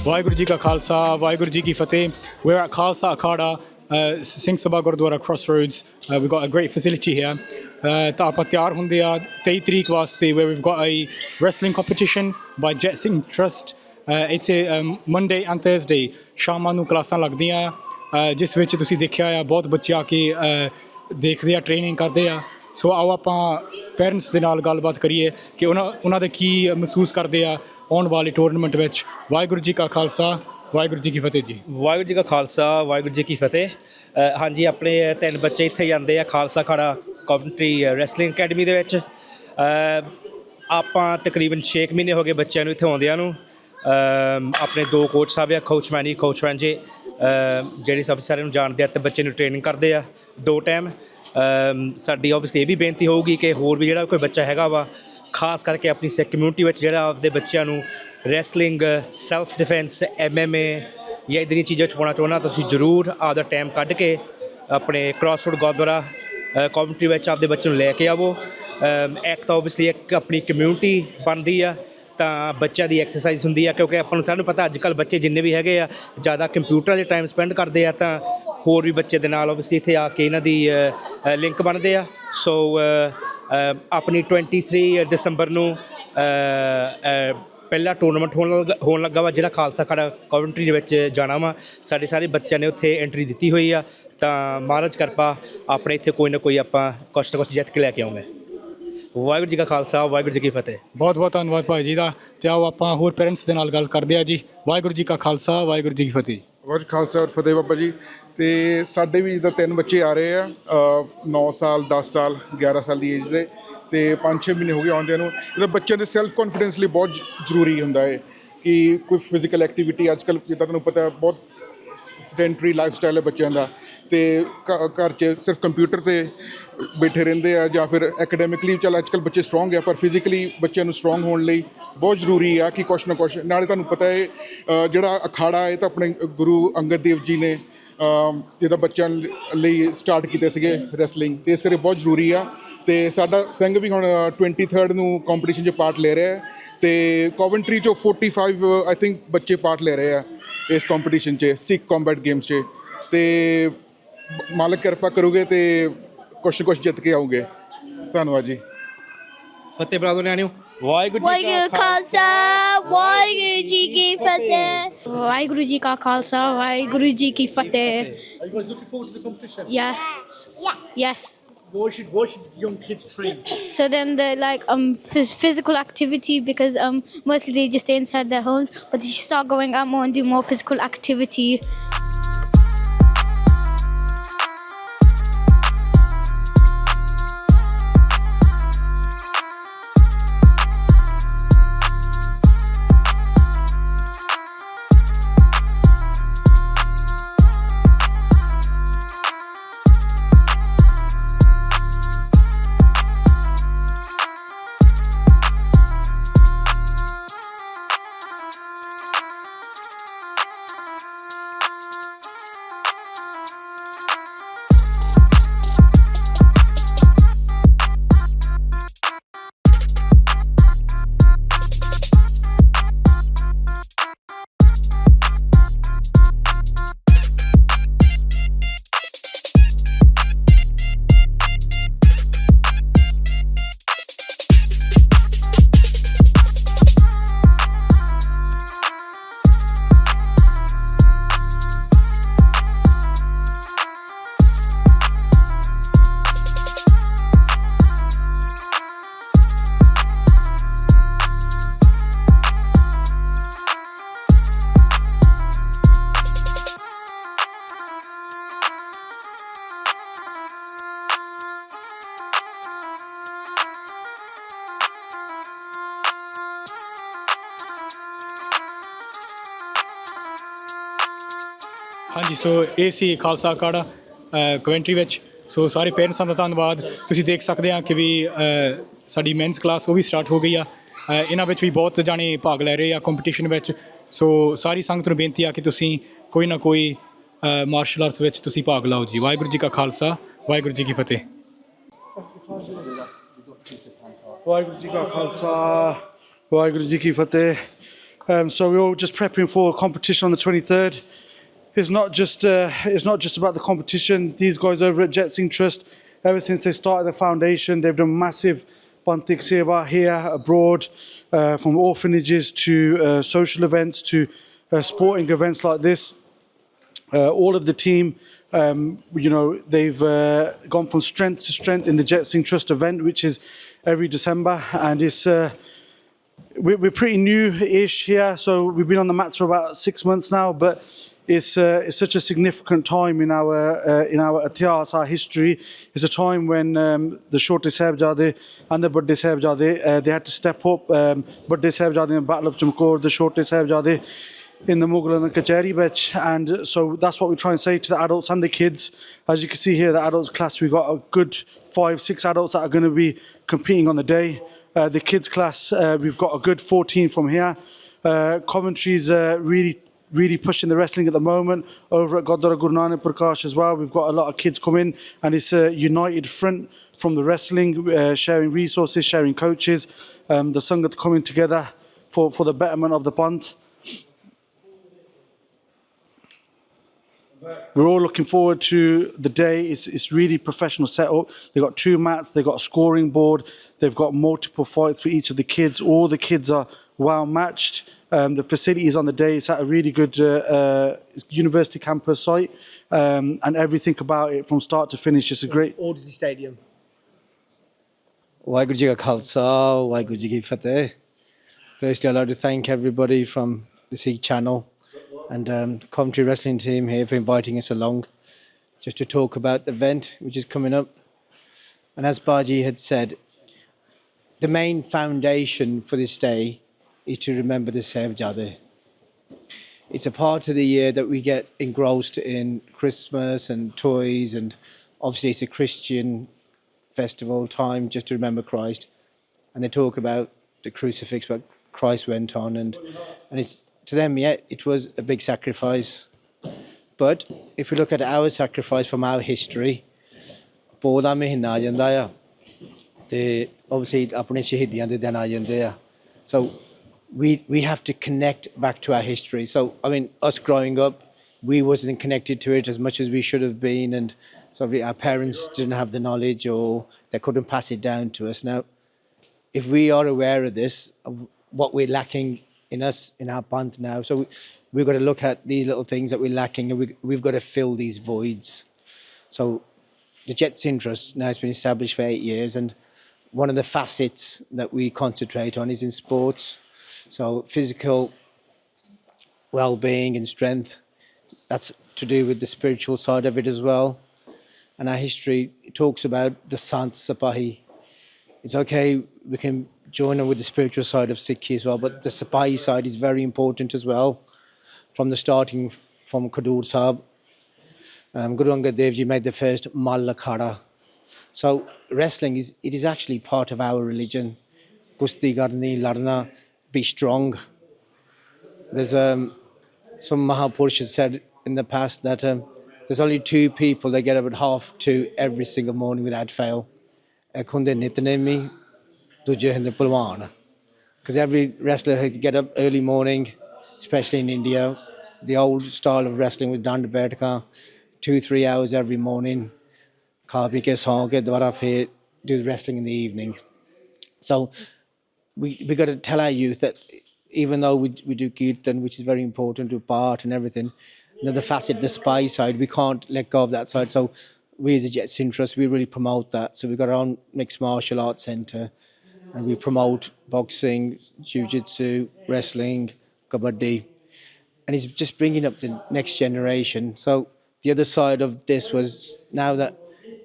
वाहिगुरू जी का खालसा वाहिगुरू जी की फतेह. We're at Khalsa Akhada, Singh Sabha Gurdwara Crossroads. We've got a great facility here. ਤਾਂ ਆਪਾਂ ਤਿਆਰ ਹੁੰਦੇ ਆ 23 ਤਰੀਕ ਵਾਸਤੇ where we've got a wrestling competition by Jet Singh Trust. ਇੱਥੇ Monday and Thursday ਸ਼ਾਮਾਂ ਨੂੰ ਕਲਾਸਾਂ ਲੱਗਦੀਆਂ ਆ ਜਿਸ ਵਿੱਚ ਤੁਸੀਂ ਦੇਖਿਆ ਆ ਬਹੁਤ ਬੱਚੇ ਆ ਕੇ ਦੇਖਦੇ ਆ ਟ੍ਰੇਨਿੰਗ ਕਰਦੇ ਆ. ਸੋ ਆਓ ਆਪਾਂ ਪੇਰੈਂਟਸ ਦੇ ਨਾਲ ਗੱਲਬਾਤ ਕਰੀਏ ਕਿ ਉਹਨਾਂ ਦੇ ਕੀ ਮਹਿਸੂਸ ਕਰਦੇ ਆ ਆਉਣ ਵਾਲੇ ਟੂਰਨਾਮੈਂਟ ਵਿੱਚ. ਵਾਹਿਗੁਰੂ ਜੀ ਕਾ ਖਾਲਸਾ ਵਾਹਿਗੁਰੂ ਜੀ ਕੀ ਫਤਿਹ ਜੀ. ਵਾਹਿਗੁਰੂ ਜੀ ਕਾ ਖਾਲਸਾ ਵਾਹਿਗੁਰੂ ਜੀ ਕੀ ਫਤਿਹ. ਹਾਂਜੀ ਆਪਣੇ 3 ਬੱਚੇ ਇੱਥੇ ਜਾਂਦੇ ਆ ਖਾਲਸਾ ਅਖਾੜਾ ਕੌਵੈਂਟਰੀ ਰੈਸਲਿੰਗ ਅਕੈਡਮੀ ਦੇ ਵਿੱਚ. ਆਪਾਂ ਤਕਰੀਬਨ 6 ਮਹੀਨੇ ਹੋ ਗਏ ਬੱਚਿਆਂ ਨੂੰ ਇੱਥੇ ਆਉਂਦਿਆਂ ਨੂੰ. ਆਪਣੇ 2 ਕੋਚ ਸਾਹਿਬ ਆ, ਕੋਚ ਮੈਨੀ ਕੋਚ ਰਾਂਝੇ, ਜਿਹੜੇ ਸਭ ਸਾਰਿਆਂ ਨੂੰ ਜਾਣਦੇ ਆ ਅਤੇ ਬੱਚੇ ਨੂੰ ਟ੍ਰੇਨਿੰਗ ਕਰਦੇ ਆ 2 ਟਾਈਮ. ਸਾਡੀ ਓਬਵੀਅਸਲੀ ਇਹ ਵੀ ਬੇਨਤੀ ਹੋਊਗੀ ਕਿ ਹੋਰ ਵੀ ਜਿਹੜਾ ਕੋਈ ਬੱਚਾ ਹੈਗਾ ਵਾ ਖਾਸ ਕਰਕੇ ਆਪਣੀ ਸਿੱਖ ਕਮਿਊਨਿਟੀ ਵਿੱਚ ਜਿਹੜਾ ਆਪਦੇ ਬੱਚਿਆਂ ਨੂੰ ਰੈਸਲਿੰਗ, ਸੈਲਫ ਡਿਫੈਂਸ, MMA ਜਾਂ ਇੱਦਾਂ ਦੀਆਂ ਚੀਜ਼ਾਂ 'ਚ ਪਾਉਣਾ ਚਾਹੁੰਦਾ ਤਾਂ ਤੁਸੀਂ ਜ਼ਰੂਰ ਆਪਦਾ ਟਾਈਮ ਕੱਢ ਕੇ ਆਪਣੇ ਕ੍ਰਾਸਰੋਡ ਗੁਰਦੁਆਰਾ ਕਮਿਊਨਿਟੀ ਵਿੱਚ ਆਪਦੇ ਬੱਚੇ ਨੂੰ ਲੈ ਕੇ ਆਵੋ. ਇੱਕ ਤਾਂ ਓਬਵੀਅਸਲੀ ਇੱਕ ਆਪਣੀ ਕਮਿਊਨਿਟੀ ਬਣਦੀ ਆ ਤਾਂ ਬੱਚਿਆਂ ਦੀ ਐਕਸਰਸਾਈਜ਼ ਹੁੰਦੀ ਆ ਕਿਉਂਕਿ ਆਪਾਂ ਨੂੰ ਸਾਨੂੰ ਪਤਾ ਅੱਜ ਕੱਲ੍ਹ ਬੱਚੇ ਜਿੰਨੇ ਵੀ ਹੈਗੇ ਆ ਜ਼ਿਆਦਾ ਕੰਪਿਊਟਰਾਂ 'ਚ ਟਾਈਮ ਸਪੈਂਡ ਕਰਦੇ ਆ ਤਾਂ ਹੋਰ ਵੀ ਬੱਚੇ ਦੇ ਨਾਲ ਓਬਵੀਅਸਲੀ ਇੱਥੇ ਆ ਕੇ ਇਹਨਾਂ ਦੀ ਲਿੰਕ ਬਣਦੇ ਆ. ਸੋ ਆਪਣੀ 23 ਦਸੰਬਰ ਨੂੰ ਪਹਿਲਾ ਟੂਰਨਾਮੈਂਟ ਹੋਣ ਲੱਗਾ ਵਾ ਜਿਹੜਾ ਖਾਲਸਾ ਅਖਾੜਾ ਕੌਵੈਂਟਰੀ ਦੇ ਵਿੱਚ ਜਾਣਾ ਵਾ. ਸਾਡੇ ਸਾਰੇ ਬੱਚਿਆਂ ਨੇ ਉੱਥੇ ਐਂਟਰੀ ਦਿੱਤੀ ਹੋਈ ਆ ਤਾਂ ਮਹਾਰਾਜ ਕਿਰਪਾ ਆਪਣੇ ਇੱਥੇ ਕੋਈ ਨਾ ਕੋਈ ਆਪਾਂ ਕੁਛ ਨਾ ਕੁਛ ਜਿੱਤ ਕੇ ਲੈ ਕੇ ਆਉਂਗੇ. ਵਾਹਿਗੁਰੂ ਜੀ ਕਾ ਖਾਲਸਾ ਵਾਹਿਗੁਰੂ ਜੀ ਕੀ ਫਤਿਹ. ਬਹੁਤ ਬਹੁਤ ਧੰਨਵਾਦ ਭਾਈ ਜੀ ਦਾ. ਅਤੇ ਆਓ ਆਪਾਂ ਹੋਰ ਪੇਰੈਂਟਸ ਦੇ ਨਾਲ ਗੱਲ ਕਰਦੇ ਆ ਜੀ. ਵਾਹਿਗੁਰੂ ਜੀ ਕਾ ਖਾਲਸਾ ਵਾਹਿਗੁਰੂ ਜੀ ਕੀ ਫਤਿਹ. ਵਾਹਿਗੁਰੂ ਖਾਲਸਾ ਔਰ ਫਤਿਹ ਬਾਬਾ ਜੀ. ਅਤੇ ਸਾਡੇ ਵੀ ਜਿੱਦਾਂ 3 ਬੱਚੇ ਆ ਰਹੇ ਆ 9 ਸਾਲ 10 ਸਾਲ 11 ਸਾਲ ਦੀ ਏਜ ਦੇ ਅਤੇ 5-6 ਮਹੀਨੇ ਹੋ ਗਏ ਆਉਂਦਿਆਂ ਨੂੰ. ਇਹਦਾ ਬੱਚਿਆਂ ਦੇ ਸੈਲਫ ਕੌਨਫੀਡੈਂਸ ਲਈ ਬਹੁਤ ਜ਼ਰੂਰੀ ਹੁੰਦਾ ਹੈ ਕਿ ਕੋਈ ਫਿਜ਼ੀਕਲ ਐਕਟੀਵਿਟੀ ਅੱਜ ਕੱਲ੍ਹ ਜਿੱਦਾਂ ਤੁਹਾਨੂੰ ਪਤਾ ਬਹੁਤ ਸੈਡੈਂਟਰੀ ਲਾਈਫ ਸਟਾਈਲ ਹੈ ਬੱਚਿਆਂ ਦਾ ਅਤੇ ਘਰ 'ਚ ਸਿਰਫ ਕੰਪਿਊਟਰ 'ਤੇ ਬੈਠੇ ਰਹਿੰਦੇ ਆ ਜਾਂ ਫਿਰ ਐਕੈਡੈਮਿਕਲੀ ਚੱਲ ਅੱਜ ਕੱਲ੍ਹ ਬੱਚੇ ਸਟਰੋਂਗ ਆ ਪਰ ਫਿਜ਼ੀਕਲੀ ਬੱਚਿਆਂ ਨੂੰ ਸਟਰੋਂਗ ਹੋਣ ਲਈ ਬਹੁਤ ਜ਼ਰੂਰੀ ਆ ਕਿ ਕੁਛ ਨਾ ਕੁਛ. ਨਾਲੇ ਤੁਹਾਨੂੰ ਪਤਾ ਹੈ ਜਿਹੜਾ ਅਖਾੜਾ ਹੈ ਤਾਂ ਆਪਣੇ ਗੁਰੂ ਅੰਗਦ ਦੇਵ ਜੀ ਨੇ ਜਿੱਦਾਂ ਬੱਚਿਆਂ ਲਈ ਸਟਾਰਟ ਕੀਤੇ ਸੀਗੇ ਰੈਸਲਿੰਗ ਅਤੇ ਇਸ ਕਰਕੇ ਬਹੁਤ ਜ਼ਰੂਰੀ ਆ. ਅਤੇ ਸਾਡਾ ਸਿੰਘ ਵੀ ਹੁਣ 23 ਨੂੰ ਕੰਪੀਟੀਸ਼ਨ 'ਚ ਪਾਰਟ ਲੈ ਰਿਹਾ ਅਤੇ ਕੋਵੈਂਟਰੀ 'ਚੋਂ 45 ਆਈ ਥਿੰਕ ਬੱਚੇ ਪਾਰਟ ਲੈ ਰਹੇ ਆ ਇਸ ਕੰਪੀਟੀਸ਼ਨ 'ਚ ਸਿੱਖ ਕੰਬੈਟ ਗੇਮਸ 'ਚ. ਅਤੇ ਮਾਲਕ ਕਿਰਪਾ ਕਰੋਗੇ ਅਤੇ ਕੁਛ ਨਾ ਕੁਛ ਜਿੱਤ ਕੇ ਆਓਗੇ. ਧੰਨਵਾਦ ਜੀ. ਫਤਿਹ ਬਰਾਦਰ ਨਿਆਣਿਓ. ਵਾਹਿਗੁਰੂ ਜੀ ਕਾ ਖਾਲਸਾ ਵਾਹਿਗੁਰੂ ਜੀ ਕੀ ਫਤਿਹ. ਵਾਹਿਗੁਰੂ ਜੀ ਕਾ ਖਾਲਸਾ ਵਾਹਿਗੁਰੂ ਜੀ ਕੀ ਫਤਿਹ. Are you guys looking forward to the competition? Yes. What should young kids train? So then the like physical activity because mostly they just stay inside their homes, but they should start going out more and do more physical activity. ਹਾਂਜੀ ਸੋ ਇਹ ਸੀ ਖਾਲਸਾ ਅਖਾੜਾ Coventry ਵਿੱਚ. ਸੋ ਸਾਰੇ ਪੇਰੈਂਟਸਾਂ ਦਾ ਧੰਨਵਾਦ. ਤੁਸੀਂ ਦੇਖ ਸਕਦੇ ਆ ਕਿ ਵੀ ਸਾਡੀ ਮੈਨਸ ਕਲਾਸ ਉਹ ਵੀ ਸਟਾਰਟ ਹੋ ਗਈ ਆ. ਇਹਨਾਂ ਵਿੱਚ ਵੀ ਬਹੁਤ ਜਾਣੇ ਭਾਗ ਲੈ ਰਹੇ ਆ ਕੰਪੀਟੀਸ਼ਨ ਵਿੱਚ. ਸੋ ਸਾਰੀ ਸੰਗਤ ਨੂੰ ਬੇਨਤੀ ਆ ਕਿ ਤੁਸੀਂ ਕੋਈ ਨਾ ਕੋਈ ਮਾਰਸ਼ਲ ਆਰਟਸ ਵਿੱਚ ਤੁਸੀਂ ਭਾਗ ਲਓ ਜੀ. ਵਾਹਿਗੁਰੂ ਜੀ ਕਾ ਖਾਲਸਾ ਵਾਹਿਗੁਰੂ ਜੀ ਕੀ ਫਤਿਹ. ਵਾਹਿਗੁਰੂ ਜੀ ਕਾ ਖਾਲਸਾ ਵਾਹਿਗੁਰੂ ਜੀ ਕੀ ਫਤਿਹ. So we're all just prepping for a competition on the 23rd. It's not just about the competition. These guys over at Jet Singh Trust, ever since they started the foundation, they've done massive Bantik Seva here, abroad, from orphanages to social events to sporting events like this. All of the team, they've gone from strength to strength in the Jet Singh Trust event, which is every December, and it's we're pretty new-ish here, so we've been on the mats for about 6 months now, but it's such a significant time in our itihas, our history. It's a time when the Chote Sahibzade and the Badde Sahibzade, they had to step up. Badde Sahibzade in the Battle of Chamkaur, the Chote Sahibzade in the Mughal and the Kachari Bech, and so that's what we try and say to the adults and the kids. As you can see here, the adults class, we've got a good 5-6 adults that are going to be competing on the day. The kids class, we've got a good 14 from here. Coventry's really pushing the wrestling at the moment. Over at Gurdwara Guru Nanak Prakash as well, we've got a lot of kids coming, and it's a united front from the wrestling, sharing resources, sharing coaches, the Sangat coming together for the betterment of the Panth. We're all looking forward to the day. It's really professional setup. They've got 2 mats, they've got a scoring board, they've got multiple fights for each of the kids. All the kids are well matched. The facilities on the day, it's at a really good university campus site, and everything about it from start to finish is a great. Odyssey Stadium. Waheguru Ji Ka Khalsa, Waheguru Ji Ki Fateh. Firstly, I'd like to thank everybody from the SIKH Channel and the Coventry Wrestling team here for inviting us along just to talk about the event which is coming up. And as Baji had said, the main foundation for this day is to remember the Sahibzade. It's a part of the year that we get engrossed in Christmas and toys, and obviously it's a Christian festival time just to remember Christ. And they talk about the crucifix, what Christ went on, and it's to them, yeah, it was a big sacrifice. But if we look at our sacrifice from our history, Poda Mahina aa janda a, te obviously apne shahidiyan de din aa jande a. So we have to connect back to our history. So I mean, us growing up, we wasn't connected to it as much as we should have been, and so our parents didn't have the knowledge, or they couldn't pass it down to us. Now, if we are aware of this, of what we're lacking in us, in our Panth now, so we've got to look at these little things that we're lacking, and we've got to fill these voids. So the Jet Singh Trust now has been established for 8 years, and one of the facets that we concentrate on is in sports. So physical well-being and strength, that's to do with the spiritual side of it as well. And our history talks about the Sant Sipahi. It's okay, we can join in with the spiritual side of Sikhi as well, but the Sipahi side is very important as well. From the starting from Khadur Sahib, Guru Angad Dev Ji made the first Mal Akhada. So wrestling is actually part of our religion. Kusti karni, ladna, be strong. There's some Mahapurushas said in the past that there's only 2 people that get up at 2:30 every single morning without fail. Ek hunde nitnemi, duje hunde pulwan. Because every wrestler had to get up early morning, especially in India. The old style of wrestling with dand baitka, 2-3 hours every morning. Kha pi ke saun ke dobara phir do wrestling in the evening. So we got to tell our youth that even though we do kirtan, which is very important, to part and everything, the facet, the spy side, we can't let go of that side. So we as a Jet Singh Trust, we really promote that. So we've got our own mixed martial arts centre, and we promote boxing, jiu-jitsu, wrestling, kabaddi, and it's just bringing up the next generation. So the other side of this was, now that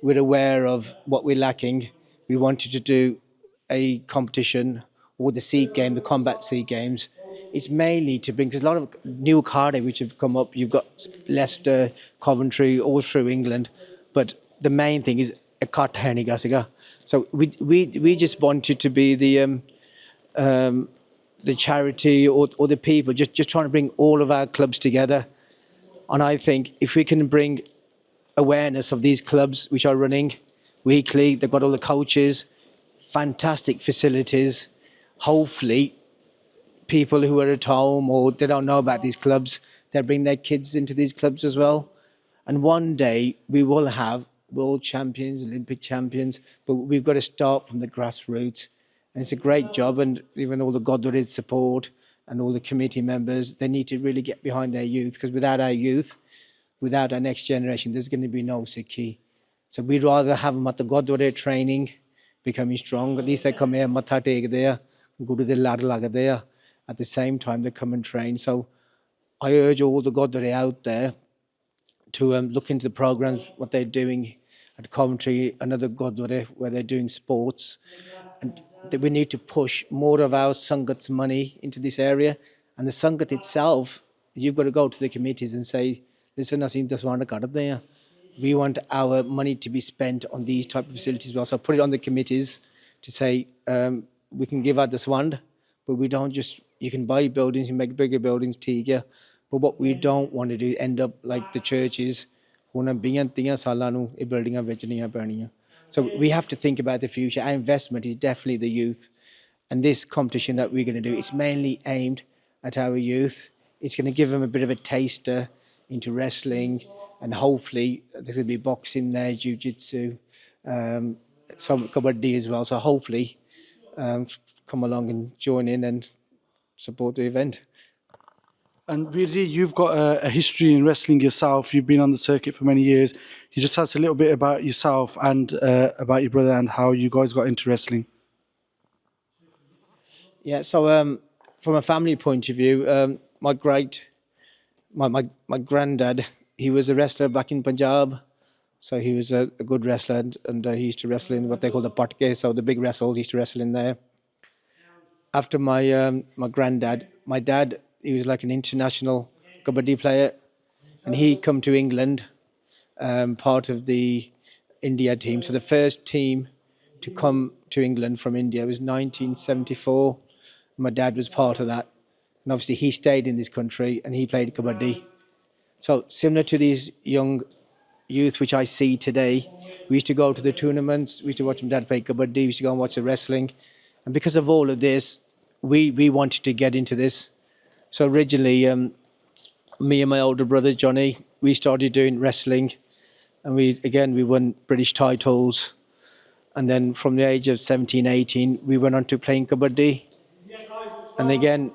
we're aware of what we're lacking, we wanted to do a competition, or the Sikh game, the combat Sikh games. It's mainly to bring, because a lot of new Akade which have come up, you've got Leicester, Coventry, all through England, but the main thing is Ikat hai nahi gasiga. So we just wanted to be the charity or the people, just trying to bring all of our clubs together. And I think if we can bring awareness of these clubs which are running weekly, they've got all the coaches, fantastic facilities, hopefully people who are at home or they don't know about these clubs, they bring their kids into these clubs as well. And one day we will have world champions, Olympic champions, but we've got to start from the grassroots. And it's a great job, and even all the Godward support and all the committee members, they need to really get behind their youth, because without our youth, without our next generation, there's going to be no Sikhi. So we'd rather have them at the Godward training, becoming strong. At least they come here, matha take there, guru de lad lag there. At the same time, they come and train. So I urge all the Godward out there to look into the programs, what they're doing at Coventry, another Godwara, where they're doing sports. And that we need to push more of our Sangat's money into this area. And the Sangat itself, you've got to go to the committees and say, listen, ਅਸੀਂ ਦਸਵੰਧ ਕੱਢਦੇ ਹਾਂ. We want our money to be spent on these type of facilities as well. So put it on the committees to say, we can give out daswand, but we don't just, you can buy buildings, you make bigger buildings, ਠੀਕ. But what we don't want to do end up like the churches. So we have to think about the future. Our investment is definitely the youth. And this competition that we're going to do, it's mainly aimed at our youth. It's going to give them a bit of a taster into wrestling, and hopefully there's going to be boxing there, jiu-jitsu, some kabaddi as well. So hopefully come along and join in and support the event. And Virji, you've got a history in wrestling yourself. You've been on the circuit for many years. You just tell us a little bit about yourself and about your brother and how you guys got into wrestling. Yeah, so from a family point of view, my granddad, he was a wrestler back in Punjab. So he was a good wrestler, and he used to wrestle in what they call the patke, so the big wrestles, he used to wrestle in there. After my granddad, my dad, he was like an international kabaddi player, and he come to England, part of the India team. So the first team to come to England from India was 1974. My dad was part of that. And obviously he stayed in this country and he played kabaddi. So similar to these young youth, which I see today, we used to go to the tournaments, we used to watch my dad play kabaddi, we used to go and watch the wrestling. And because of all of this, we wanted to get into this. So originally, me and my older brother, Johnny, we started doing wrestling. And we won British titles. And then from the age of 17, 18, we went on to playing kabaddi. And again,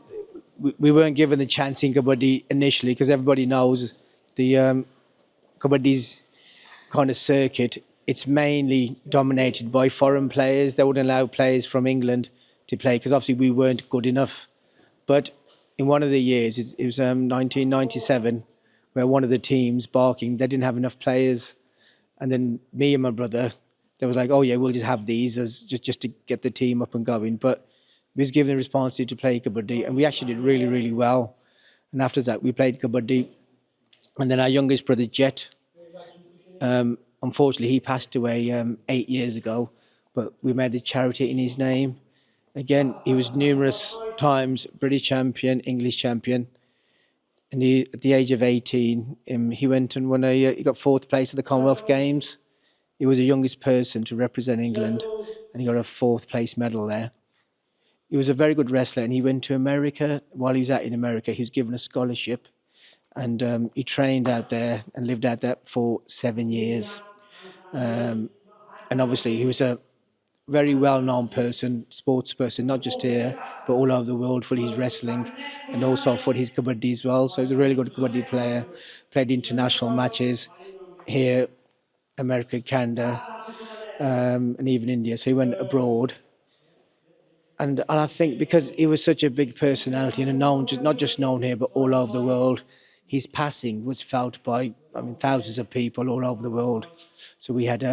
we weren't given the chance in kabaddi initially, because everybody knows the kabaddi's kind of circuit, it's mainly dominated by foreign players. They wouldn't allow players from England to play, because obviously we weren't good enough. But in one of the years, it was 1997, where one of the teams, Barking, they didn't have enough players. And then me and my brother, they was like, oh yeah, we'll just have these as just to get the team up and going. But we was given the responsibility to play kabaddi, and we actually did really, really well. And after that, we played kabaddi. And then our youngest brother, Jet, unfortunately, he passed away 8 years ago, but we made a charity in his name. Again, he was numerous times British champion, English champion. And at the age of 18, he went and won he got 4th place at the Commonwealth Games. He was the youngest person to represent England, and he got a 4th place medal there. He was a very good wrestler, and he went to America. While he was out in America, he was given a scholarship, and he trained out there and lived out there for 7 years. And obviously, he was a very well-known person, sports person, not just here, but all over the world for his wrestling and also for his kabaddi as well. So he's a really good kabaddi player, played international matches here, America, Canada, and even India. So he went abroad. And I think because he was such a big personality and known, not just known here, but all over the world, his passing was felt by, thousands of people all over the world. So we had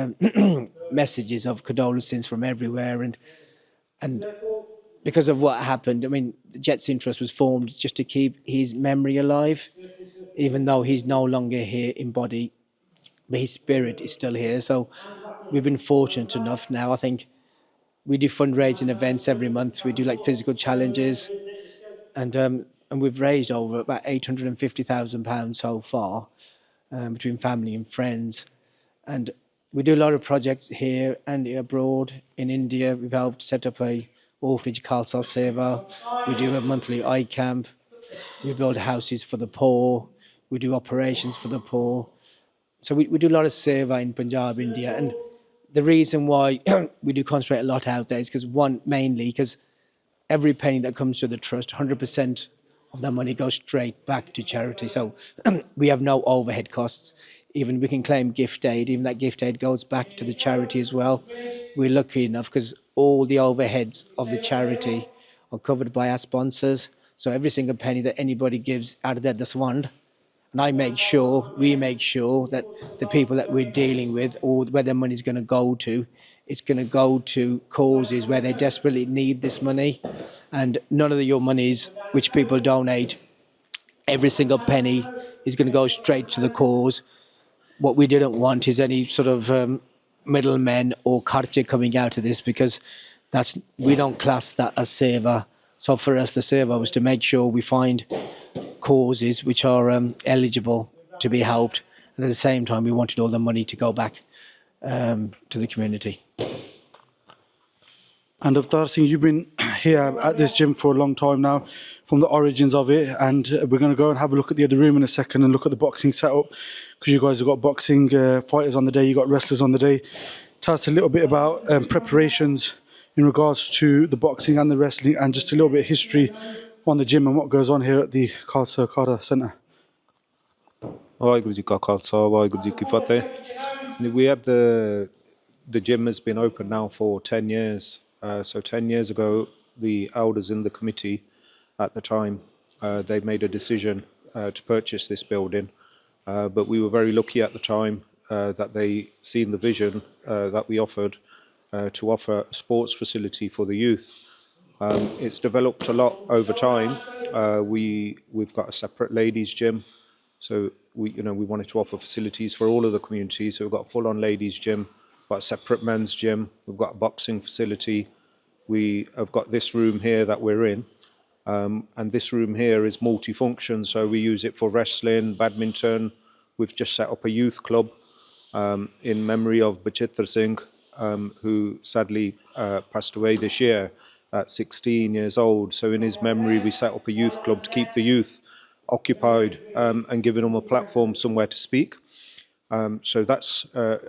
messages of condolences from everywhere. And because of what happened, the Jets Interest was formed just to keep his memory alive, even though he's no longer here in body, but his spirit is still here. So we've been fortunate enough now, I think. We do fundraising events every month. We do like physical challenges, and we've raised over about £850,000 so far between family and friends. And we do a lot of projects here and abroad. In India, we've helped set up a orphanage Khalsa Seva. We do a monthly eye camp. We build houses for the poor. We do operations for the poor. So we do a lot of seva in Punjab, India. And the reason why we do concentrate a lot out there is because mainly because every penny that comes to the trust, 100% of that money goes straight back to charity. So we have no overhead costs. Even we can claim gift aid, even that gift aid goes back to the charity as well. We're lucky enough because all the overheads of the charity are covered by our sponsors. So every single penny that anybody gives out of that fund, and we make sure that the people that we're dealing with, or where their money's going to go to, it's going to go to causes where they desperately need this money. And none of your monies, which people donate, every single penny is going to go straight to the cause. What we didn't want is any sort of middlemen or kharche coming out of this, because we don't class that as seva. So for us, the seva was to make sure we find causes which are eligible to be helped, and at the same time we wanted all the money to go back to the community. And Avtar Singh, you've been here at this gym for a long time now, from the origins of it, and we're going to go and have a look at the other room in a second and look at the boxing setup, because you guys have got boxing fighters on the day, you got wrestlers on the day. Tell us a little bit about preparations in regards to the boxing and the wrestling, and just a little bit of history on the gym and what goes on here at the Khalsa Khada Centre. Waheguru Ji Ka Khalsa, Waheguru Ji Ki Fateh. We had the gym has been open now for 10 years. So 10 years ago, the elders in the committee at the time, they made a decision to purchase this building. But we were very lucky at the time that they seen the vision that we offered to offer a sports facility for the youth. It's developed a lot over time. We've got a separate ladies' gym. So we wanted to offer facilities for all of the communities. So we've got a full-on ladies' gym, got a separate men's gym. We've got a boxing facility. We have got this room here that we're in. And this room here is multifunction. So we use it for wrestling, badminton. We've just set up a youth club in memory of Bachitra Singh, who sadly passed away this year at 16 years old. So in his memory, we set up a youth club to keep the youth occupied and giving them a platform somewhere to speak. So that's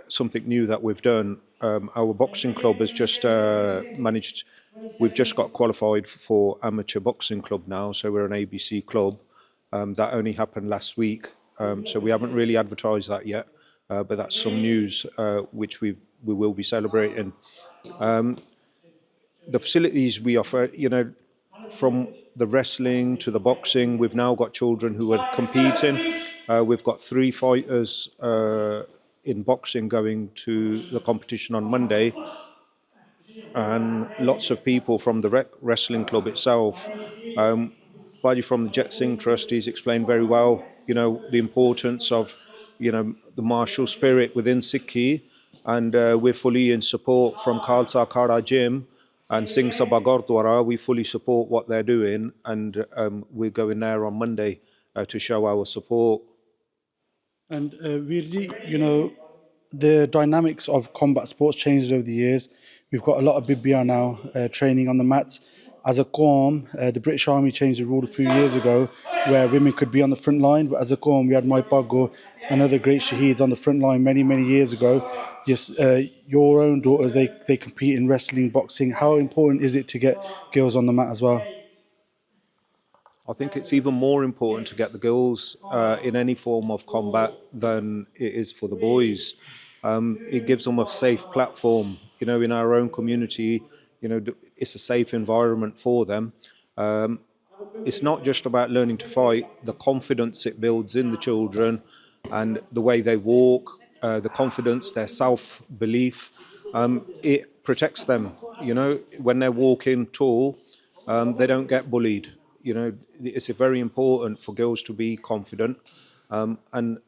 something new that we've done. Our boxing club has just we've just got qualified for amateur boxing club now, so we're an ABC club. That only happened last week, so we haven't really advertised that yet, but that's some news which we will be celebrating. The facilities we offer, from the wrestling to the boxing, we've now got children who are competing. We've got 3 fighters in boxing going to the competition on Monday, and lots of people from the wrestling club itself. Buddy from the Jet Singh Trust, he's explained very well, the importance of, the martial spirit within Sikhi, and we're fully in support from Khalsa Khada Gym and Singh Sabha Gurdwara. We fully support what they're doing, and we're going there on Monday to show our support. And Veerji, the dynamics of combat sports changed over the years. We've got a lot of Bibia now training on the mats. As a Qawm, the British Army changed the rule a few years ago where women could be on the front line, but as a Qawm, we had Mai Pago and other great shaheeds on the front line many, many years ago. Just your own daughters, they compete in wrestling, boxing. How important is it to get girls on the mat as well? I think it's even more important to get the girls in any form of combat than it is for the boys. It gives them a safe platform. In our own community, it's a safe environment for them. It's not just about learning to fight, the confidence it builds in the children and the way they walk, the confidence, their self-belief. It protects them, when they're walking tall, they don't get bullied. It's very important for girls to be confident, and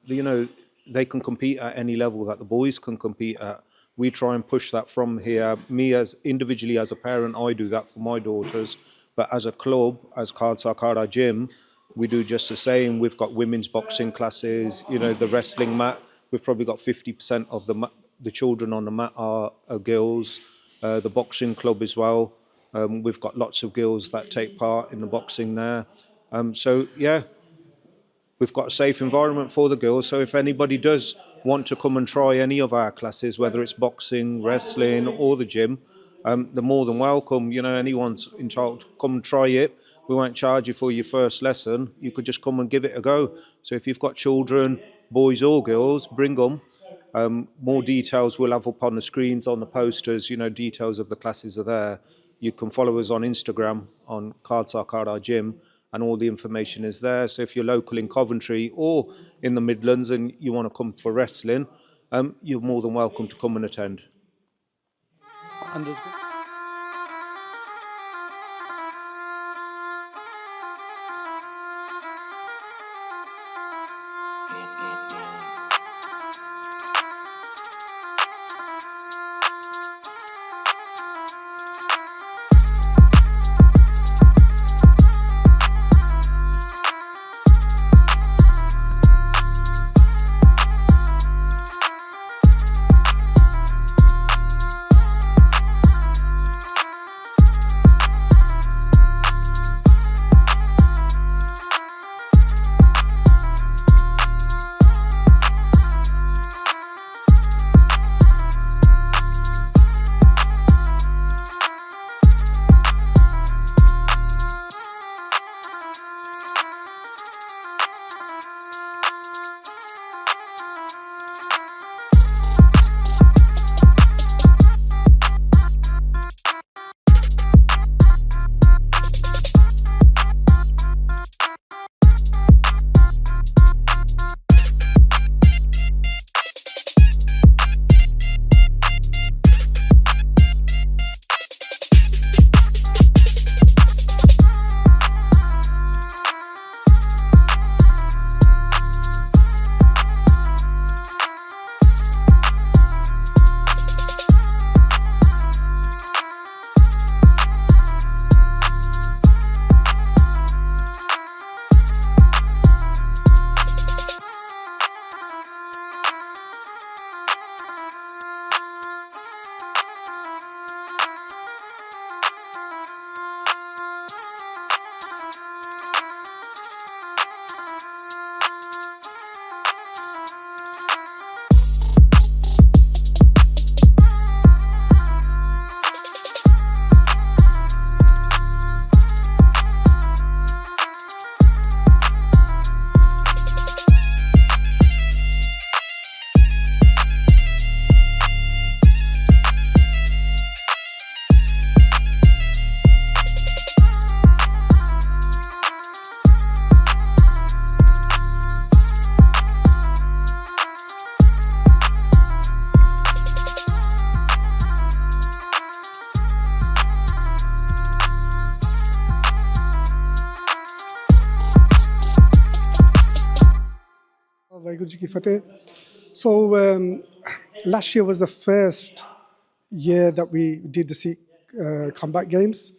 they can compete at any level that the boys can compete at. We try and push that from here. Me as individually as a parent, I do that for my daughters, but as a club, as Khalsa Khada Gym, we do just the same. We've got women's boxing classes, the wrestling mat. We've probably got 50% of the children on the mat are girls. The boxing club as well. We've got lots of girls that take part in the boxing there. So yeah, we've got a safe environment for the girls. So if anybody does want to come and try any of our classes, whether it's boxing, wrestling, or the gym, they're more than welcome. You know, anyone's entitled to come and try it. We won't charge you for your first lesson. You could just come and give it a go. So if you've got children, boys or girls, bring them. More details we'll have up on the screens, on the posters. You know, details of the classes are there. You can follow us on Instagram on Khalsa Akada Gym, and all the information is there. So if you're local in Coventry or in the Midlands and you want to come for wrestling, you're more than welcome to come and attend. And there's Vaheguru Ji Ki Fateh. So last year was the first year that we did the Sikh combat games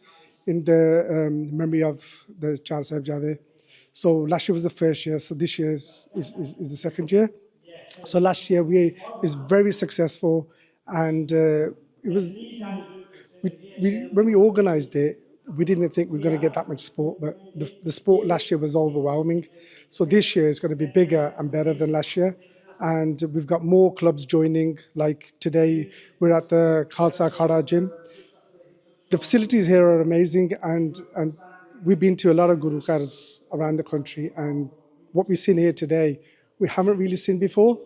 in the memory of the Char Sahibzade. So last year was the first year, so this year is the second year. So last year is very successful, and it was when we organized it, we didn't think we were going to get that much support, but the support last year was overwhelming. So this year is going to be bigger and better than last year. And we've got more clubs joining. Like today, we're at the Khalsa Akhada gym. The facilities here are amazing, and we've been to a lot of Guru Ghars around the country, and what we've seen here today, we haven't really seen before.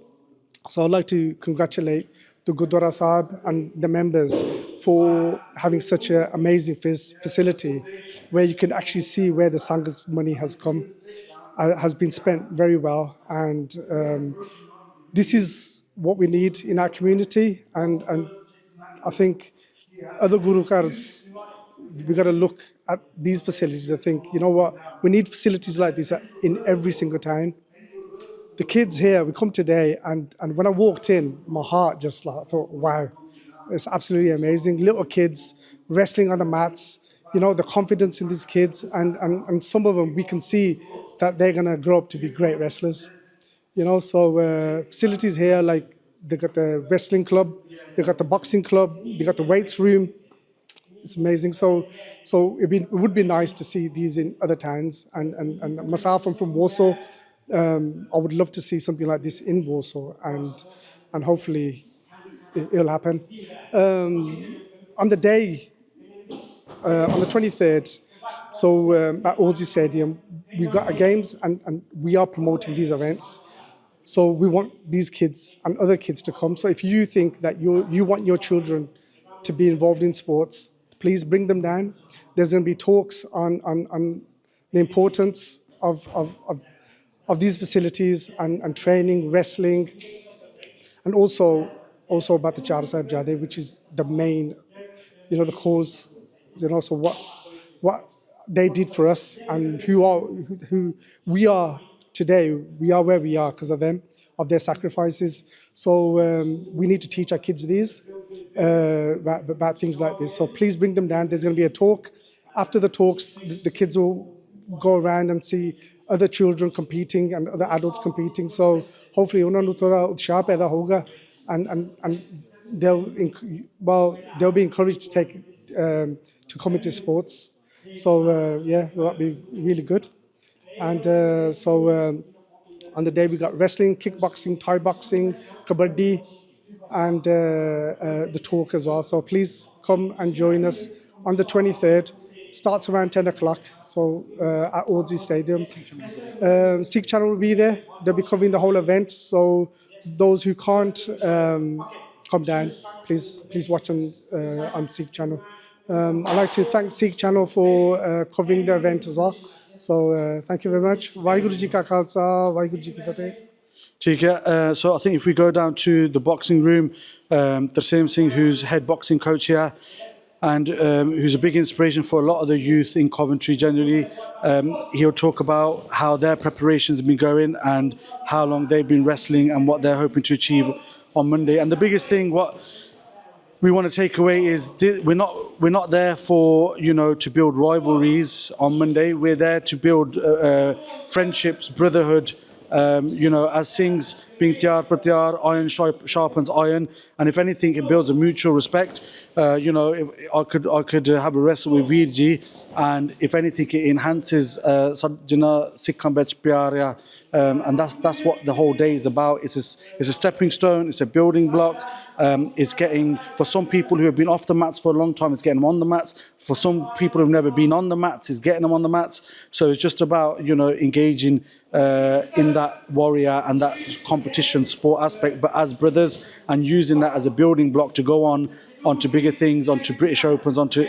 So I'd like to congratulate the Gurdwara Sahib and the members for having such an amazing facility where you can actually see where the Sangha's money has been spent very well. And this is what we need in our community. And I think other Guru Ghars, we've got to look at these facilities. I think, you know what, we need facilities like this in every single town. The kids here, we come today, and when I walked in, my heart just like, I thought, wow, it's absolutely amazing. Little kids wrestling on the mats, you know, the confidence in these kids, and some of them, we can see that they're going to grow up to be great wrestlers. You know, so facilities here, like they got the wrestling club, they got the boxing club, they got the weights room. it's amazing. So it would be nice to see these in other towns. And myself, I'm from Warsaw. I would love to see something like this in Warsaw, and hopefully it'll happen. On the day, on the 23rd, so at Aussie Stadium, we've got our games, and we are promoting these events. So we want these kids and other kids to come. So if you think that you want your children to be involved in sports, please bring them down. There's going to be talks on the importance of these facilities and training, wrestling, and also about the Char Sahib Jade, which is the main, the cause, so what they did for us, and who we are today. We are where we are because of them, of their sacrifices. So we need to teach our kids these about things like this. So please bring them down. There's going to be a talk. After the talks, the kids will go around and see other children competing and other adults competing. So hopefully ਉਹਨਾਂ ਨੂੰ ਥੋੜਾ ਉਤਸ਼ਾਹ ਪੈਦਾ ਹੋਊਗਾ, and they'll be encouraged to come into sports. So that'd be really good. And on the day we got wrestling, kickboxing, Thai boxing, kabaddi, and the talk as well. So please come and join us on the 23rd. Starts around 10 o'clock, so at Aussie Stadium. SIKH Channel will be there. They'll be covering the whole event. So those who can't come down, please watch on SIKH Channel. I'd like to thank SIKH Channel for covering the event as well. So thank you very much. Waheguru Ji Ka Khalsa, Waheguru Ji Ki Fateh. So I think if we go down to the boxing room, Tarsim Singh, who's head boxing coach here, and who's a big inspiration for a lot of the youth in Coventry generally. He'll talk about how their preparations have been going and how long they've been wrestling and what they're hoping to achieve on Monday. And the biggest thing, what we want to take away is we're not there for, to build rivalries on Monday. We're there to build friendships, brotherhood, as Singh's being tiyar pratyar, iron sharpens iron, and if anything, it builds a mutual respect. If I could have a wrestle with Veerji, and if anything, it enhances Sikham bech pyar, and that's what the whole day is about. It's a stepping stone, it's a building block. It's getting, for some people who have been off the mats for a long time, it's getting them on the mats. For some people who've never been on the mats, it's getting them on the mats. So it's just about, engaging in that warrior and that competition sport aspect, but as brothers, and using that as a building block to go onto bigger things, onto British Opens, onto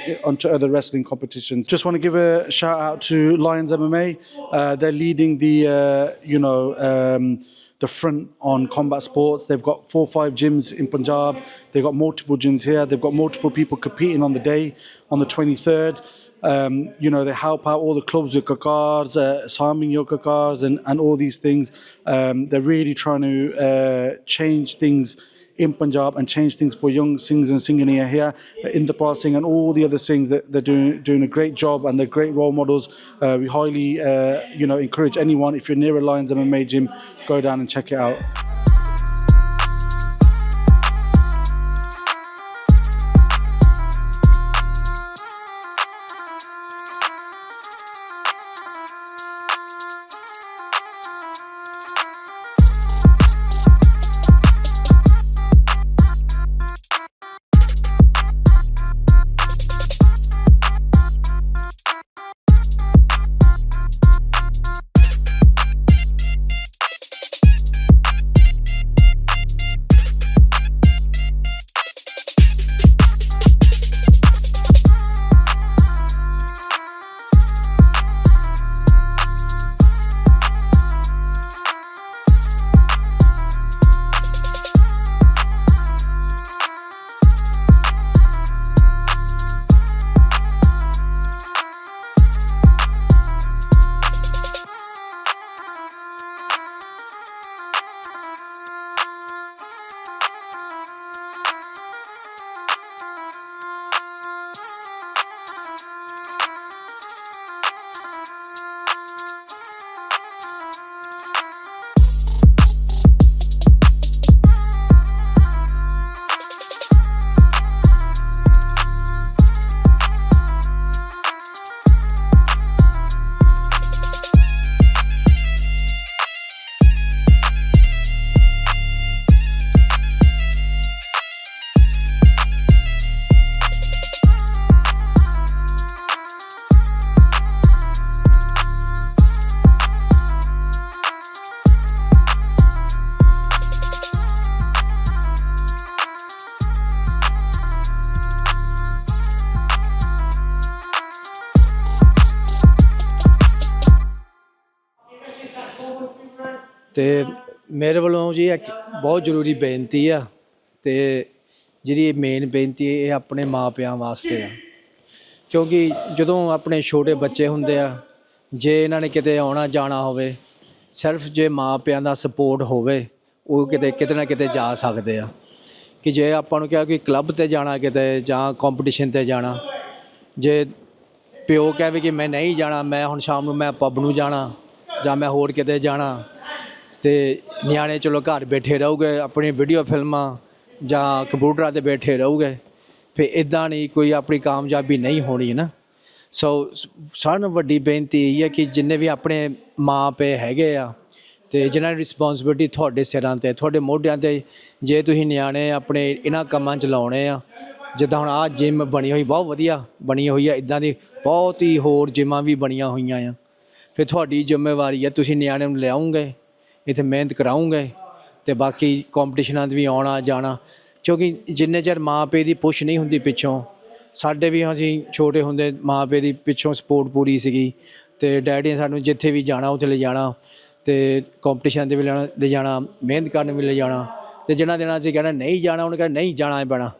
other wrestling competitions. Just want to give a shout out to Lions MMA. They're leading the front on combat sports. They've got 4 or 5 gyms in Punjab. They've got multiple gyms here. They've got multiple people competing on the day, on the 23rd. They help out all the clubs with kakars, Saming yoga kakars, and all these things. They're really trying to change things in Punjab and change things for young Singhs and Singhaniya here in the passing, and all the other things that they're doing a great job, and they're great role models. We highly encourage anyone, if you're near a Lions MMA gym, go down and check it out. ਤੇ ਮੇਰੇ ਵੱਲੋਂ ਜੀ ਇੱਕ ਬਹੁਤ ਜ਼ਰੂਰੀ ਬੇਨਤੀ ਆ ਤੇ ਜਿਹੜੀ ਮੇਨ ਬੇਨਤੀ ਇਹ ਆਪਣੇ ਮਾਪਿਆਂ ਵਾਸਤੇ ਆ ਕਿਉਂਕਿ ਜਦੋਂ ਆਪਣੇ ਛੋਟੇ ਬੱਚੇ ਹੁੰਦੇ ਆ ਜੇ ਇਹਨਾਂ ਨੇ ਕਿਤੇ ਆਉਣਾ ਜਾਣਾ ਹੋਵੇ ਸਿਰਫ ਜੇ ਮਾਪਿਆਂ ਦਾ ਸਪੋਰਟ ਹੋਵੇ ਉਹ ਕਿਤੇ ਨਾ ਕਿਤੇ ਜਾ ਸਕਦੇ ਆ ਕਿ ਜੇ ਆਪਾਂ ਨੂੰ ਕਿਹਾ ਕਿ ਕਲੱਬ 'ਤੇ ਜਾਣਾ ਕਿਤੇ ਜਾਂ ਕੰਪੀਟੀਸ਼ਨ 'ਤੇ ਜਾਣਾ ਜੇ ਪਿਓ ਕਹੇ ਕਿ ਮੈਂ ਨਹੀਂ ਜਾਣਾ ਮੈਂ ਹੁਣ ਸ਼ਾਮ ਨੂੰ ਮੈਂ ਪੱਬ ਨੂੰ ਜਾਣਾ ਜਾਂ ਮੈਂ ਹੋਰ ਕਿਤੇ ਜਾਣਾ ਤੇ ਨਿਆਣੇ ਚਲੋ ਘਰ ਬੈਠੇ ਰਹੂਗੇ ਆਪਣੀ ਵੀਡੀਓ ਫਿਲਮਾਂ ਜਾਂ ਕੰਪਿਊਟਰਾਂ 'ਤੇ ਬੈਠੇ ਰਹੂਗੇ ਫਿਰ ਇੱਦਾਂ ਨਹੀਂ ਕੋਈ ਆਪਣੀ ਕਾਮਯਾਬੀ ਨਹੀਂ ਹੋਣੀ ਨਾ ਸੋ ਸਾਰਿਆਂ ਨੂੰ ਵੱਡੀ ਬੇਨਤੀ ਇਹ ਹੈ ਕਿ ਜਿੰਨੇ ਵੀ ਆਪਣੇ ਮਾਂ ਪਿਓ ਹੈਗੇ ਆ ਤੇ ਜਿਨ੍ਹਾਂ ਦੀ ਰਿਸਪੌਂਸਿਬਿਲਿਟੀ ਤੁਹਾਡੇ ਸਿਰਾਂ 'ਤੇ ਤੁਹਾਡੇ ਮੋਢਿਆਂ 'ਤੇ ਜੇ ਤੁਸੀਂ ਨਿਆਣੇ ਆਪਣੇ ਇਹਨਾਂ ਕੰਮਾਂ 'ਚ ਲਾਉਣੇ ਆ ਜਿੱਦਾਂ ਹੁਣ ਆਹ ਜਿਮ ਬਣੀ ਹੋਈ ਬਹੁਤ ਵਧੀਆ ਬਣੀ ਹੋਈ ਆ ਇੱਦਾਂ ਦੀ ਬਹੁਤ ਹੀ ਹੋਰ ਜਿਮਾਂ ਵੀ ਬਣੀਆਂ ਹੋਈਆਂ ਆ ਫਿਰ ਤੁਹਾਡੀ ਜ਼ਿੰਮੇਵਾਰੀ ਹੈ ਤੁਸੀਂ ਨਿਆਣਿਆਂ ਨੂੰ ਲਿਆਉਂਗੇ ਇੱਥੇ ਮਿਹਨਤ ਕਰਾਉਂਗੇ ਤੇ ਬਾਕੀ ਕੰਪੀਟੀਸ਼ਨਾਂ 'ਤੇ ਵੀ ਆਉਣਾ ਜਾਣਾ ਕਿਉਂਕਿ ਜਿੰਨੇ ਚਿਰ ਮਾਂ ਪਿਓ ਦੀ ਪੁਸ਼ ਨਹੀਂ ਹੁੰਦੀ ਪਿੱਛੋਂ ਸਾਡੇ ਵੀ ਅਸੀਂ ਛੋਟੇ ਹੁੰਦੇ ਮਾਂ ਪਿਓ ਦੀ ਪਿੱਛੋਂ ਸਪੋਰਟ ਪੂਰੀ ਸੀਗੀ ਤੇ ਡੈਡੀ ਨੇ ਸਾਨੂੰ ਜਿੱਥੇ ਵੀ ਜਾਣਾ ਉੱਥੇ ਲੈ ਜਾਣਾ ਤੇ ਕੰਪੀਟੀਸ਼ਨ 'ਤੇ ਵੀ ਲੈ ਜਾਣਾ ਮਿਹਨਤ ਕਰਨ ਵੀ ਲੈ ਜਾਣਾ ਤੇ ਜਿਨ੍ਹਾਂ ਦਿਨਾਂ ਅਸੀਂ ਕਹਿਣਾ ਨਹੀਂ ਜਾਣਾ ਉਹਨੇ ਕਹਿਣਾ ਨਹੀਂ ਜਾਣਾ ਪੈਣਾ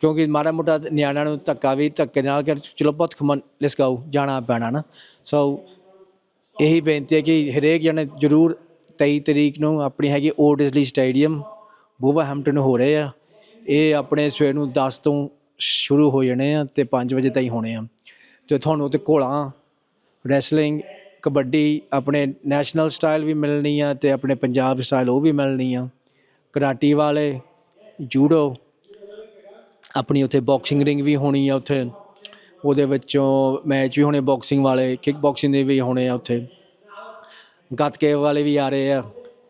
ਕਿਉਂਕਿ ਮਾੜਾ ਮੋਟਾ ਨਿਆਣਿਆਂ ਨੂੰ ਧੱਕੇ ਨਾਲ ਕਿ ਚਲੋ ਬਹੁਤ ਖਮਨ ਲੈਟਸ ਗੋ ਜਾਣਾ ਪੈਣਾ ਨਾ ਸੋ ਇਹੀ ਬੇਨਤੀ ਹੈ ਕਿ ਹਰੇਕ ਜਣੇ ਜ਼ਰੂਰ 23 ਤਰੀਕ ਨੂੰ ਆਪਣੀ ਹੈਗੀ ਓਲਡਸਲੀ ਸਟੇਡੀਅਮ ਵੂਵਰਹੈਂਪਟਨ ਹੋ ਰਹੇ ਆ ਇਹ ਆਪਣੇ ਸਵੇਰ ਨੂੰ 10 ਤੋਂ ਸ਼ੁਰੂ ਹੋ ਜਾਣੇ ਆ ਤੇ 5 ਵਜੇ ਤਾਈਂ ਹੋਣੇ ਆ ਤੇ ਤੁਹਾਨੂੰ ਉੱਥੇ ਘੋਲਾਂ ਰੈਸਲਿੰਗ ਕਬੱਡੀ ਆਪਣੇ ਨੈਸ਼ਨਲ ਸਟਾਈਲ ਵੀ ਮਿਲਣੀ ਆ ਤੇ ਆਪਣੇ ਪੰਜਾਬ ਸਟਾਈਲ ਉਹ ਵੀ ਮਿਲਣੀ ਆ ਕਰਾਟੀ ਵਾਲੇ ਜੂਡੋ ਆਪਣੀ ਉੱਥੇ ਬਾਕਸਿੰਗ ਰਿੰਗ ਵੀ ਹੋਣੀ ਆ ਉੱਥੇ ਉਹਦੇ ਵਿੱਚੋਂ ਮੈਚ ਵੀ ਹੋਣੇ ਬਾਕਸਿੰਗ ਵਾਲੇ ਕਿਕ ਬਾਕਸਿੰਗ ਦੇ ਵੀ ਹੋਣੇ ਆ ਉੱਥੇ ਗੱਤਕੇ ਵਾਲੇ ਵੀ ਆ ਰਹੇ ਆ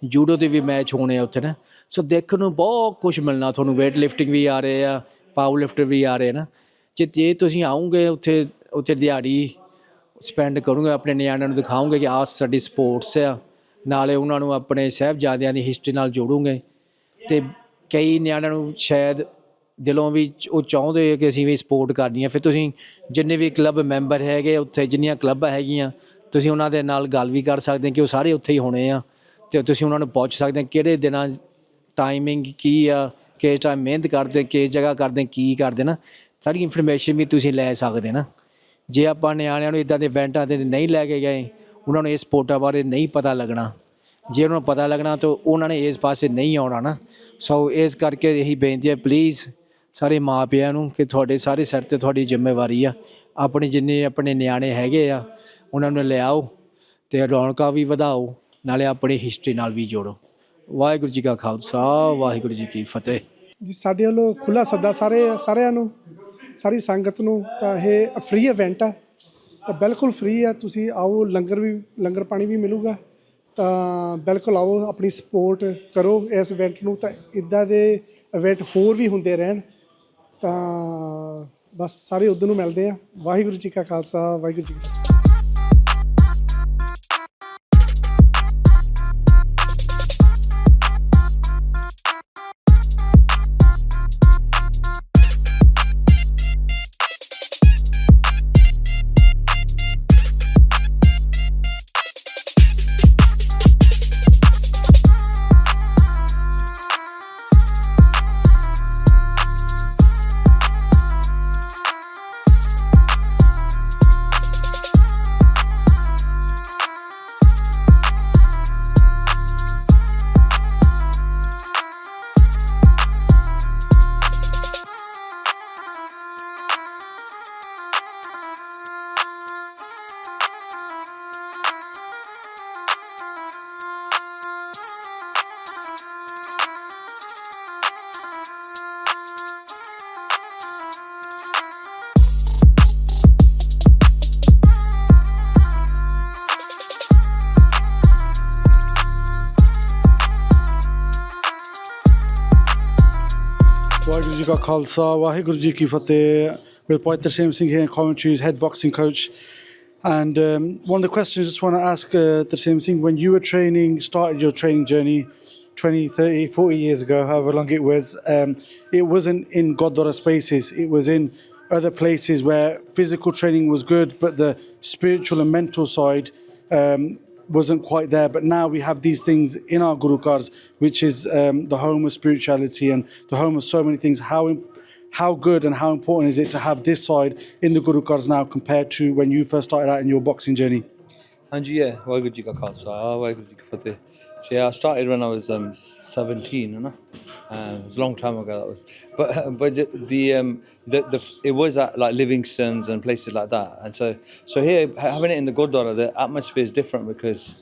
ਜੂਡੋ ਦੇ ਵੀ ਮੈਚ ਹੋਣੇ ਆ ਉੱਥੇ ਨਾ ਸੋ ਦੇਖਣ ਨੂੰ ਬਹੁਤ ਕੁਝ ਮਿਲਣਾ ਤੁਹਾਨੂੰ ਵੇਟ ਲਿਫਟਿੰਗ ਵੀ ਆ ਰਹੇ ਆ ਪਾਵਰ ਲਿਫਟਰ ਵੀ ਆ ਰਹੇ ਨਾ ਜੇ ਤੁਸੀਂ ਆਉਂਗੇ ਉੱਥੇ ਦਿਹਾੜੀ ਸਪੈਂਡ ਕਰੋਗੇ ਆਪਣੇ ਨਿਆਣਿਆਂ ਨੂੰ ਦਿਖਾਓਗੇ ਕਿ ਆਹ ਸਾਡੀ ਸਪੋਰਟਸ ਆ ਨਾਲੇ ਉਹਨਾਂ ਨੂੰ ਆਪਣੇ ਸਾਹਿਬਜ਼ਾਦਿਆਂ ਦੀ ਹਿਸਟਰੀ ਨਾਲ ਜੋੜੋਗੇ ਤੇ ਕਈ ਨਿਆਣਿਆਂ ਨੂੰ ਸ਼ਾਇਦ ਦਿਲੋਂ ਵੀ ਉਹ ਚਾਹੁੰਦੇ ਕਿ ਅਸੀਂ ਵੀ ਸਪੋਰਟ ਕਰਨੀ ਆ ਫਿਰ ਤੁਸੀਂ ਜਿੰਨੇ ਵੀ ਕਲੱਬ ਮੈਂਬਰ ਹੈਗੇ ਉੱਥੇ ਜਿੰਨੀਆਂ ਕਲੱਬਾਂ ਹੈਗੀਆਂ ਤੁਸੀਂ ਉਹਨਾਂ ਦੇ ਨਾਲ ਗੱਲ ਵੀ ਕਰ ਸਕਦੇ ਕਿ ਉਹ ਸਾਰੇ ਉੱਥੇ ਹੀ ਹੋਣੇ ਆ ਅਤੇ ਤੁਸੀਂ ਉਹਨਾਂ ਨੂੰ ਪੁੱਛ ਸਕਦੇ ਕਿਹੜੇ ਦਿਨਾਂ ਟਾਈਮਿੰਗ ਕੀ ਆ ਕਿਸ ਟਾਈਮ ਮਿਹਨਤ ਕਰਦੇ ਕਿਸ ਜਗ੍ਹਾ ਕਰਦੇ ਕੀ ਕਰਦੇ ਨਾ ਸਾਰੀ ਇਨਫੋਰਮੇਸ਼ਨ ਵੀ ਤੁਸੀਂ ਲੈ ਸਕਦੇ ਨਾ ਜੇ ਆਪਾਂ ਨਿਆਣਿਆਂ ਨੂੰ ਇੱਦਾਂ ਦੇ ਇਵੈਂਟਾਂ 'ਤੇ ਨਹੀਂ ਲੈ ਕੇ ਗਏ ਉਹਨਾਂ ਨੂੰ ਇਹ ਸਪੋਰਟਾਂ ਬਾਰੇ ਨਹੀਂ ਪਤਾ ਲੱਗਣਾ ਜੇ ਉਹਨਾਂ ਨੂੰ ਪਤਾ ਲੱਗਣਾ ਤਾਂ ਉਹਨਾਂ ਨੇ ਇਸ ਪਾਸੇ ਨਹੀਂ ਆਉਣਾ ਨਾ ਸੋ ਇਸ ਕਰਕੇ ਇਹੀ ਬੇਨਤੀ ਹੈ ਪਲੀਜ਼ ਸਾਰੇ ਮਾਂ ਪਿਆਂ ਨੂੰ ਕਿ ਤੁਹਾਡੇ ਸਾਰੇ ਸਿਰ 'ਤੇ ਤੁਹਾਡੀ ਜ਼ਿੰਮੇਵਾਰੀ ਆ ਆਪਣੇ ਜਿੰਨੇ ਆਪਣੇ ਨਿਆਣੇ ਹੈਗੇ ਆ ਉਹਨਾਂ ਨੂੰ ਲਿਆਓ ਅਤੇ ਰੌਣਕਾਂ ਵੀ ਵਧਾਓ ਨਾਲੇ ਆਪਣੀ ਹਿਸਟਰੀ ਨਾਲ ਵੀ ਜੋੜੋ ਵਾਹਿਗੁਰੂ ਜੀ ਕਾ ਖਾਲਸਾ ਵਾਹਿਗੁਰੂ ਜੀ ਕੀ ਫਤਿਹ ਜੀ ਸਾਡੇ ਵੱਲੋਂ ਖੁੱਲ੍ਹਾ ਸੱਦਾ ਸਾਰਿਆਂ ਨੂੰ ਸਾਰੀ ਸੰਗਤ ਨੂੰ ਤਾਂ ਇਹ ਫ੍ਰੀ ਇਵੈਂਟ ਹੈ ਤਾਂ ਬਿਲਕੁਲ ਫ੍ਰੀ ਹੈ ਤੁਸੀਂ ਆਓ ਲੰਗਰ ਪਾਣੀ ਵੀ ਮਿਲੂਗਾ ਤਾਂ ਬਿਲਕੁਲ ਆਓ ਆਪਣੀ ਸਪੋਰਟ ਕਰੋ ਇਸ ਇਵੈਂਟ ਨੂੰ ਤਾਂ ਇੱਦਾਂ ਦੇ ਇਵੈਂਟ ਹੋਰ ਵੀ ਹੁੰਦੇ ਰਹਿਣ ਤਾਂ ਬਸ ਸਾਰੇ ਉੱਧਰ ਨੂੰ ਮਿਲਦੇ ਆ ਵਾਹਿਗੁਰੂ ਜੀ ਕਾ ਖਾਲਸਾ ਵਾਹਿਗੁਰੂ ਜੀ ਕੀ ਫਤਿਹ Waheguru Ji Ka Khalsa, Waheguru Ji Ki Fateh. With Bhai Tarseem Singh here in Coventry, he's head boxing coach. And one of the questions I just want to ask Tarseem Singh, when you were started your training journey 20, 30, 40 years ago, however long it wasn't in Gurdwara spaces. It was in other places where physical training was good, but the spiritual and mental side wasn't quite there, but now we have these things in our gurukars, which is the home of spirituality and the home of so many things. How good and how important is it to have this side in the gurukars now compared to when you first started out in your boxing journey? ਹਾਂਜੀ, yeah, Waheguru ji ਕਾ ਖਾਲਸਾ ਵਾਹਿਗੁਰੂ ਜੀ ਕੀ ਫਤਿਹ. So yeah, I started when I was 17, you know. It's a long time ago that was, but the it was at like Livingston's and places like that, and so here having it in the Gurdwara, the atmosphere is different because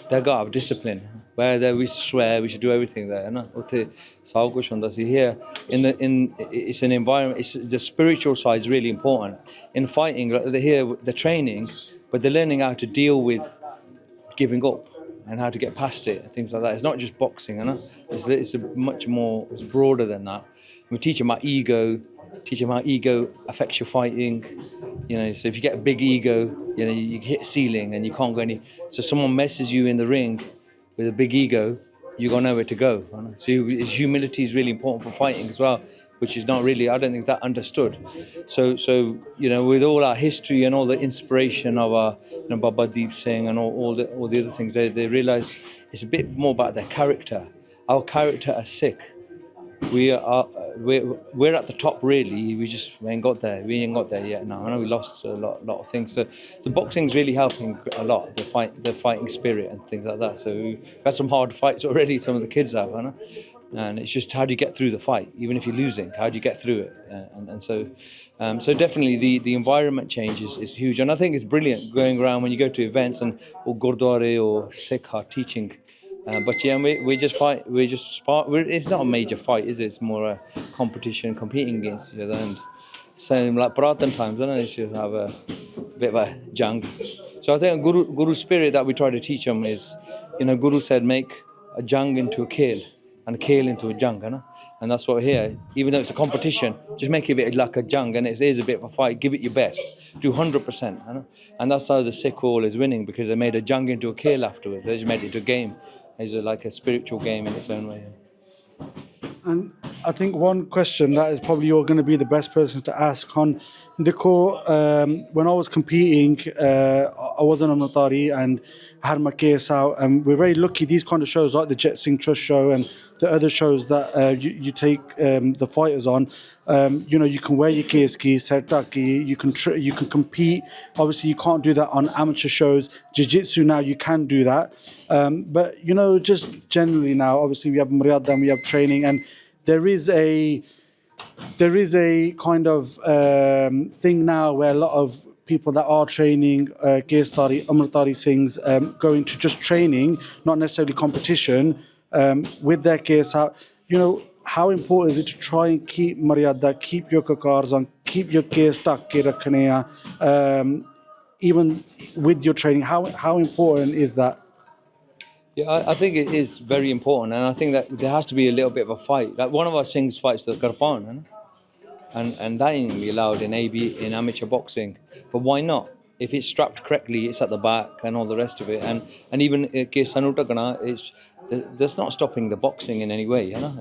they got discipline. Where there we swear, we should do everything there, you know. Utte sab kuch hunda si. Here it's an environment. It's the spiritual side is really important in fighting. Here the training, but they're learning how to deal with giving up and how to get past it and things like that. It's not just boxing, you know. It's much more. It's broader than that. We teach them about ego, teach them how ego affects your fighting. You know, so if you get a big ego, you know, you hit a ceiling and you can't go any. So someone messes you in the ring with a big ego, you got nowhere to go. You know? So humility is really important for fighting as well, which is not really, I don't think that understood. So you know, with all our history and all the inspiration of our, you know, Baba Deep Singh and all the other things, they realise it's a bit more about their character. Our character as Sikh, we're at the top really. We ain't got there. We ain't got there yet. No, I know we lost a lot of things. So the boxing's really helping a lot. The fighting spirit and things like that. So we've had some hard fights already. Some of the kids have, I know. And it's just how do you get through the fight, even if you're losing? How do you get through it? And so definitely the environment change is huge, and I think it's brilliant going around when you go to events and or Gurdwara or Sikh are teaching. But yeah, we just fight. We just spar. It's not a major fight, is it? It's more a competition, competing against each other, and same like Puratan times. I know they should have a bit of a jang. So I think Guru spirit that we try to teach them is, you know, Guru said make a jang into a kale and a kale into a jung, you know? And that's what here, even though it's a competition, just make it a bit like a jung, and it is a bit of a fight. Give it your best, do 100%, you know? And that's how the Sikh wall is winning, because they made a jung into a kale afterwards. They just made it into a game. It's like a spiritual game in its own way. And I think one question that is probably you're going to be the best person to ask on Dikho, when I was competing, I was on Amritari and I had my case out, and we're very lucky these kind of shows like the Jet Singh Trust show and the other shows that you take the fighters on. You know, you can wear your case ki, sertaki, you can compete. Obviously, you can't do that on amateur shows. Jiu-jitsu now you can do that, but you know, just generally now, obviously we have Maryada and we have training, and there is a kind of thing now where a lot of people that are training Kesari, Amritari Singhs going to just training, not necessarily competition, with their case out. You know, how important is it to try and keep Maryada, keep your kakars on, keep your case tak ke rakhne hai, even with your training? How important is that? Yeah, I think it is very important, and I think that there has to be a little bit of a fight. Like one of our Singhs fights the Karpan, you know? And that ain't be allowed in in amateur boxing. But why not? If it's strapped correctly, it's at the back and all the rest of it. And even that's not stopping the boxing in any way. You know,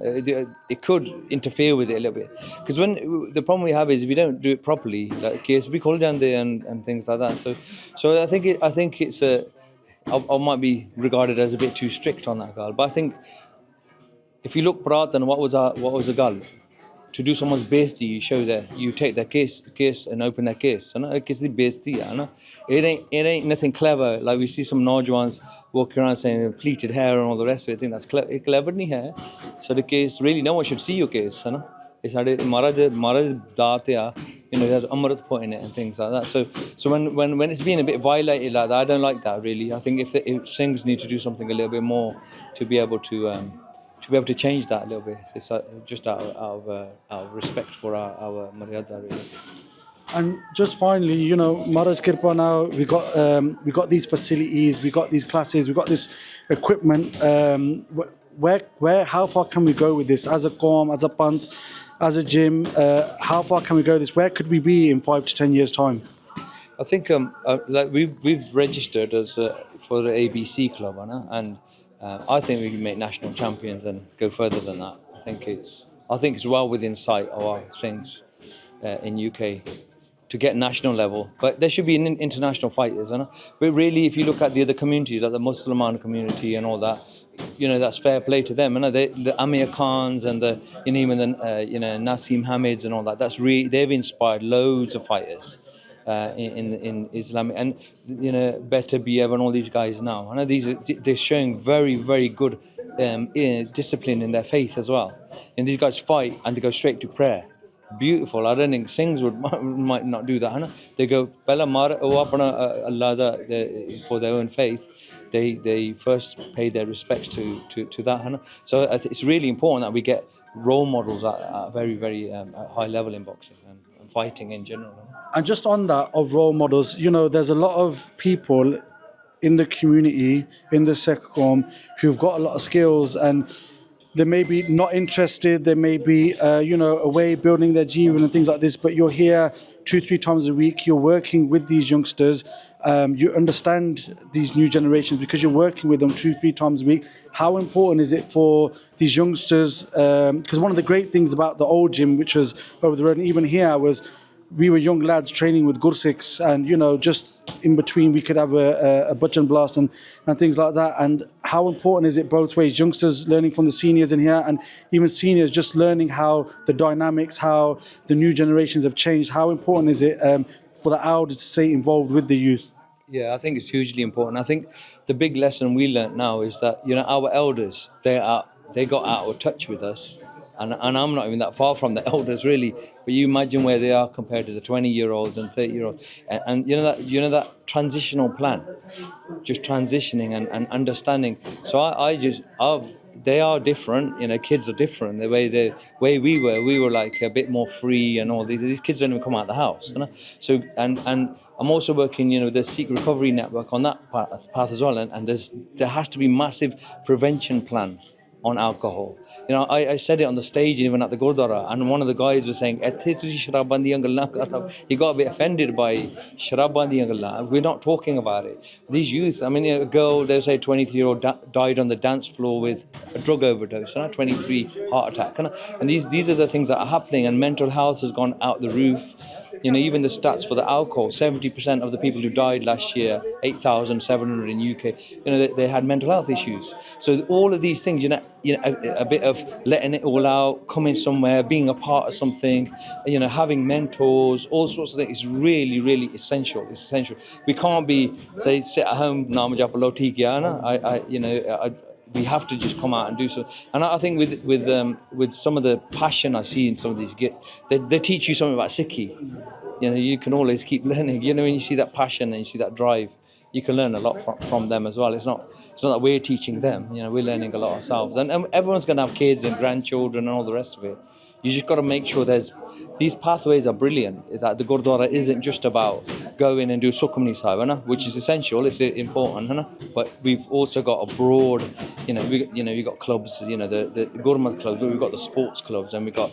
it could interfere with it a little bit. Because when the problem we have is if you don't do it properly, like case we call down there and things like that. So I think it's I might be regarded as a bit too strict on that girl. But I think if you look Pratan, what was the girl? To do someone's bestie, you show that you take their case and open their case. You know, it's the bestie, you know. It ain't nothing clever. Like we see some Najwans walking around saying pleated hair and all the rest of it. I think that's clever nahi hai. So the case, really, no one should see your case, you know. It's Maharaj Datya, you know, there's Amrit put in it and things like that. So when it's being a bit violated like that, I don't like that really. I think if Singhs need to do something a little bit more to be able to change that a little bit. It's just out of respect for our Maryada, really. And just finally, you know, Maharaj Kirpa now, we got these facilities, we got these classes, we got this equipment. How far can we go with this as a Qawm, as a Panth, as a gym? How far can we go with this? Where could we be in 5 to 10 years' time? I think like we've registered as for the ABC club, and I think we can make national champions and go further than that. I think it's well within sight of our Singhs in UK to get national level. But there should be international fighters, you know? But really, if you look at the other communities, like the Muslim community and all that, you know, that's fair play to them. You know, the Amir Khans and the, you know, even the, you know, Naseem Hamids and all that. That's really, they've inspired loads of fighters in Islamic, and you know, Better Biev and all these guys now. I know they're showing very, very good discipline in their faith as well. And these guys fight and they go straight to prayer. Beautiful. I don't think Singhs might not do that. They go Pehla mar apna Allah da for their own faith. They first pay their respects to that. So it's really important that we get role models at a very, very high level in boxing and fighting in general. And just on that of role models, you know, there's a lot of people in the community, in the Sikh Qawm, who've got a lot of skills, and they may be not interested, they may be, you know, away building their jeevan and things like this, but you're here 2-3 times a week, you're working with these youngsters, you understand these new generations because you're working with them 2-3 times a week. How important is it for these youngsters? Because one of the great things about the old gym, which was over the road, and even here, was we were young lads training with Gursikhs, and you know, just in between we could have a button blast and things like that. And how important is it both ways? Youngsters learning from the seniors in here, and even seniors just learning how the dynamics, how the new generations have changed. How important is it for the elders to stay involved with the youth? Yeah, I think it's hugely important. I think the big lesson we learnt now is that, you know, our elders, they got out of touch with us. And I'm not even that far from the elders, really. But you imagine where they are compared to the 20-year-olds and 30-year-olds. And you know that transitional plan, just transitioning and understanding. So they are different. You know, kids are different. The way we were like a bit more free and all these. These kids don't even come out of the house. You know? So and I'm also working, you know, the Sikh Recovery Network on that path as well. And there has to be massive prevention plan on alcohol. You know, I said it on the stage even at the Gurdwara, and one of the guys was saying, he got a bit offended by sharaban diyan gallan. We're not talking about it. These youth, I mean, a girl, they say 23-year-old died on the dance floor with a drug overdose, 23 heart attack. And these are the things that are happening, and mental health has gone out the roof. You know, even the stats for the alcohol, 70% of the people who died last year, 8,700 in UK, you know, they had mental health issues. So all of these things, you know, a bit of letting it all out, coming somewhere, being a part of something, you know, having mentors, all sorts of things is really, really essential. It's essential. We can't be, say, sit at home, we have to just come out and do so. And I think with some of the passion I see in some of these kids, they teach you something about Sikhi. You know, you can always keep learning. You know, when you see that passion and you see that drive, you can learn a lot from them as well. It's not that we're teaching them. You know, we're learning a lot ourselves. And everyone's going to have kids and grandchildren and all the rest of it. You just got to make sure these pathways are brilliant. That the Gurdwara isn't just about go in and do Sukhmani Sahib, which is essential. It's important, but we've also got a broad, we've got clubs, you know, the Gurmat clubs, but we've got the sports clubs, and we've got,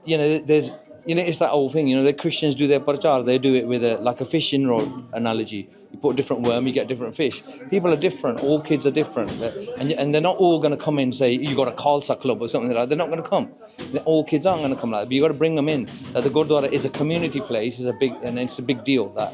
you know, there's, you know, it's that old thing. You know, the Christians do their parchar. They do it with like a fishing rod analogy. You put a different worm, you get different fish. People are different. All kids are different, and they're not all going to come in and say you got a Khalsa club or something like that. They're not going to come. All kids aren't going to come like that. But you got to bring them in. That the Gurdwara is a community place. It's a big deal. That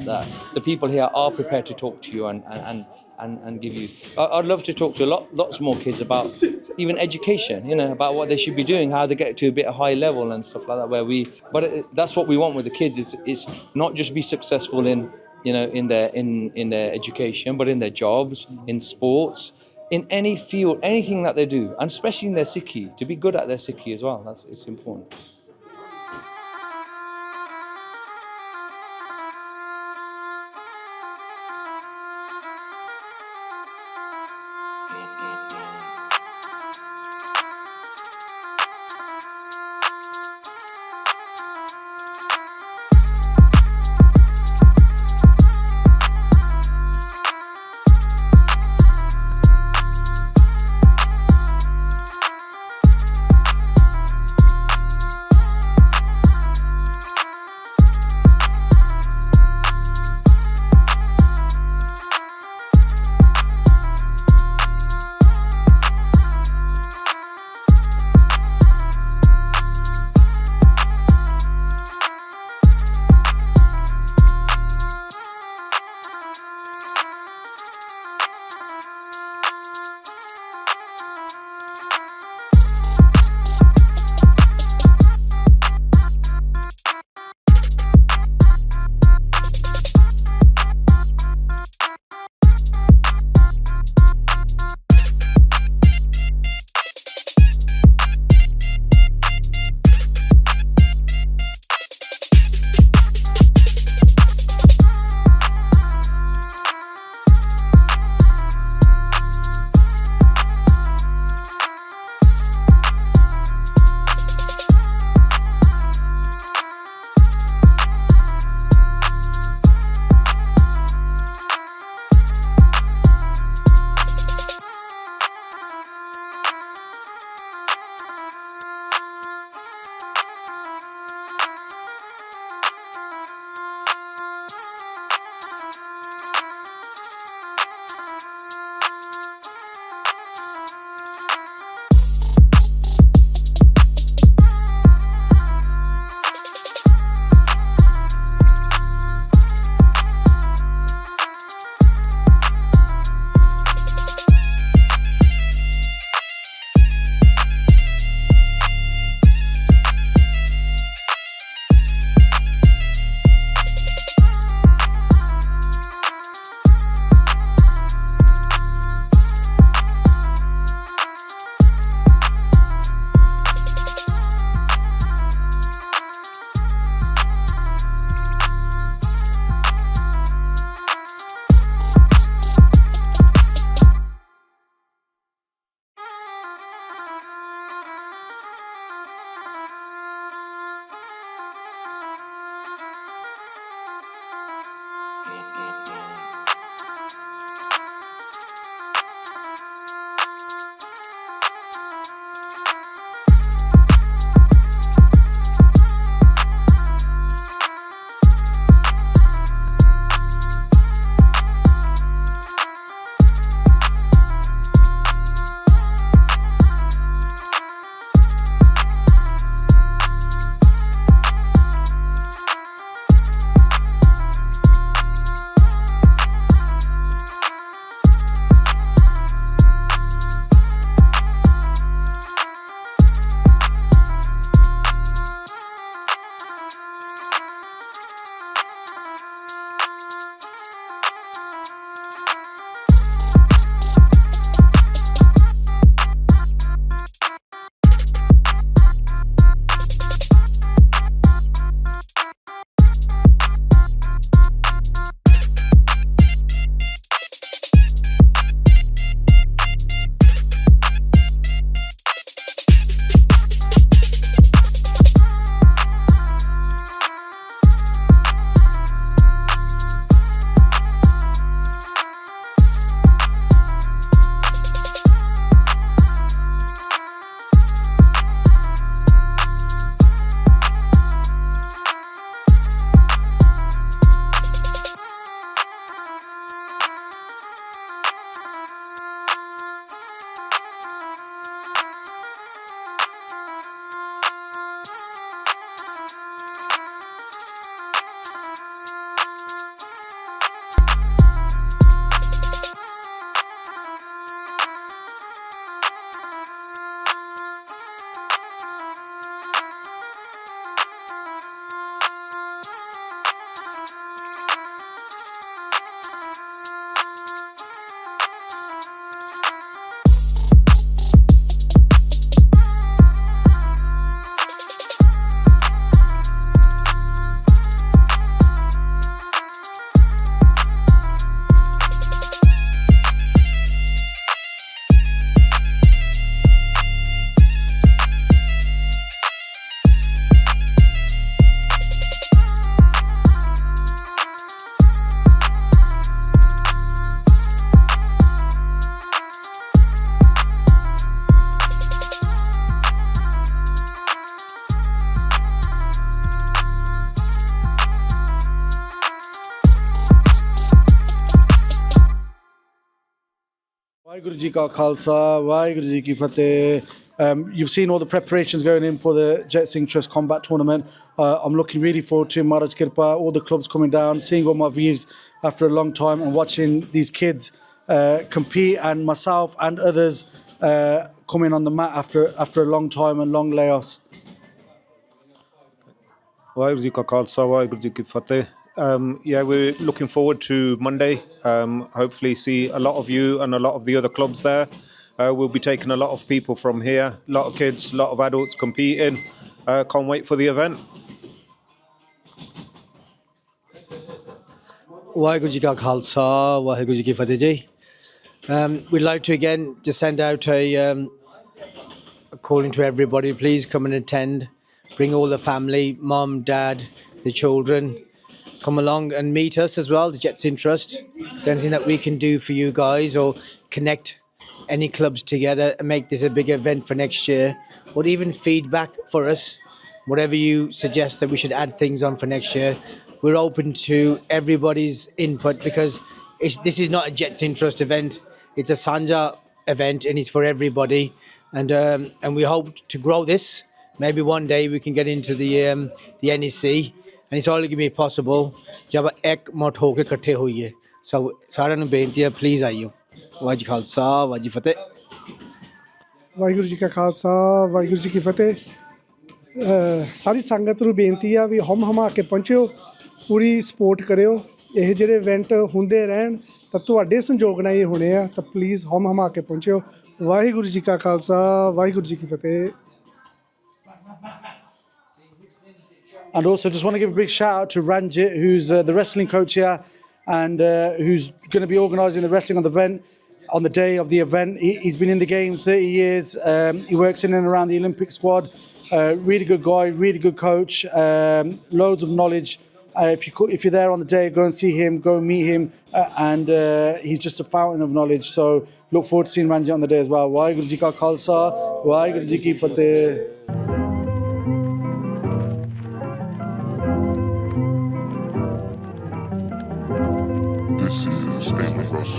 the people here are prepared to talk to you and give you. I'd love to talk to lots more kids about even education. You know, about what they should be doing, how they get to a bit of high level and stuff like that. But that's what we want with the kids. Is not just be successful in, you know, in their education, but in their jobs, in sports, in any field, anything that they do, and especially in their Sikhi, to be good at their Sikhi as well. It's important. Waheguru Ji Ka Khalsa, Waheguru Ji Ki Fateh. You've seen all the preparations going in for the Jet Singh Trust Combat Tournament. I'm looking really forward to Maharaj Kirpa, all the clubs coming down, seeing all my Veers after a long time and watching these kids compete, and myself and others coming on the mat after a long time and long layoffs. Waheguru Ji Ka Khalsa, Waheguru Ji Ki Fateh. Yeah, we're looking forward to Monday. Hopefully see a lot of you and a lot of the other clubs there. We'll be taking a lot of people from here, a lot of kids, a lot of adults competing. Can't wait for the event. Waheguru Ji Ka Khalsa, Waheguru Ji Ki Fateh Ji. We'd like to again just send out a calling to everybody. Please come and attend. Bring all the family, mum, dad, the children. Come along and meet us as well, the Jets Trust. Is there anything that we can do for you guys, or connect any clubs together and make this a big event for next year, or even feedback for us, whatever you suggest that we should add things on for next year. We're open to everybody's input, because this is not a Jets Trust event. It's a Sanja event, and it's for everybody. And we hope to grow this. Maybe one day we can get into the NEC, and it's only going to be possible जब एक मठ होके इकट्ठे होइए. So साਰਿਆਂ ਨੂੰ ਬੇਨਤੀ ਹੈ, please ਆइयो. Waheguru ji Khalsa, Waheguru ji ਫਤਿਹ. ਵਾਹਿਗੁਰੂ ਜੀ ਕਾ ਖਾਲਸਾ, ਵਾਹਿਗੁਰੂ ਜੀ ਕੀ ਫਤਿਹ. ਸਾਰੀ ਸੰਗਤ ਨੂੰ ਬੇਨਤੀ ਆ ਵੀ ਹਮ ਕੇ ਪਹੁੰਚਿਓ, ਪੂਰੀ ਸਪੋਰਟ ਕਰਿਓ. ਇਹ ਜਿਹੜੇ ਇਵੈਂਟ ਹੁੰਦੇ ਰਹਿਣ ਤਾਂ ਤੁਹਾਡੇ ਸੰਯੋਗ ਨਾਲ ਹੀ ਹੋਣੇ ਆ, ਤਾਂ ਪਲੀਜ਼ ਹਮ ਕੇ ਪਹੁੰਚਿਓ. ਵਾਹਿਗੁਰੂ ਜੀ ਕਾ ਖਾਲਸਾ, ਵਾਹਿਗੁਰੂ ਜੀ ਕੀ ਫਤਿਹ. And also just want to give a big shout out to Ranjit, who's the wrestling coach here, and who's going to be organising the wrestling on the day of the event. He's been in the game 30 years. He works in and around the Olympic squad. Really good guy, really good coach, loads of knowledge. If you're there on the day, go and see him, go and meet him, and he's just a fountain of knowledge. So look forward to seeing Ranjit on the day as well. Waheguru Ji Ka Khalsa, Waheguru Ji Ki Fateh. This is a Russ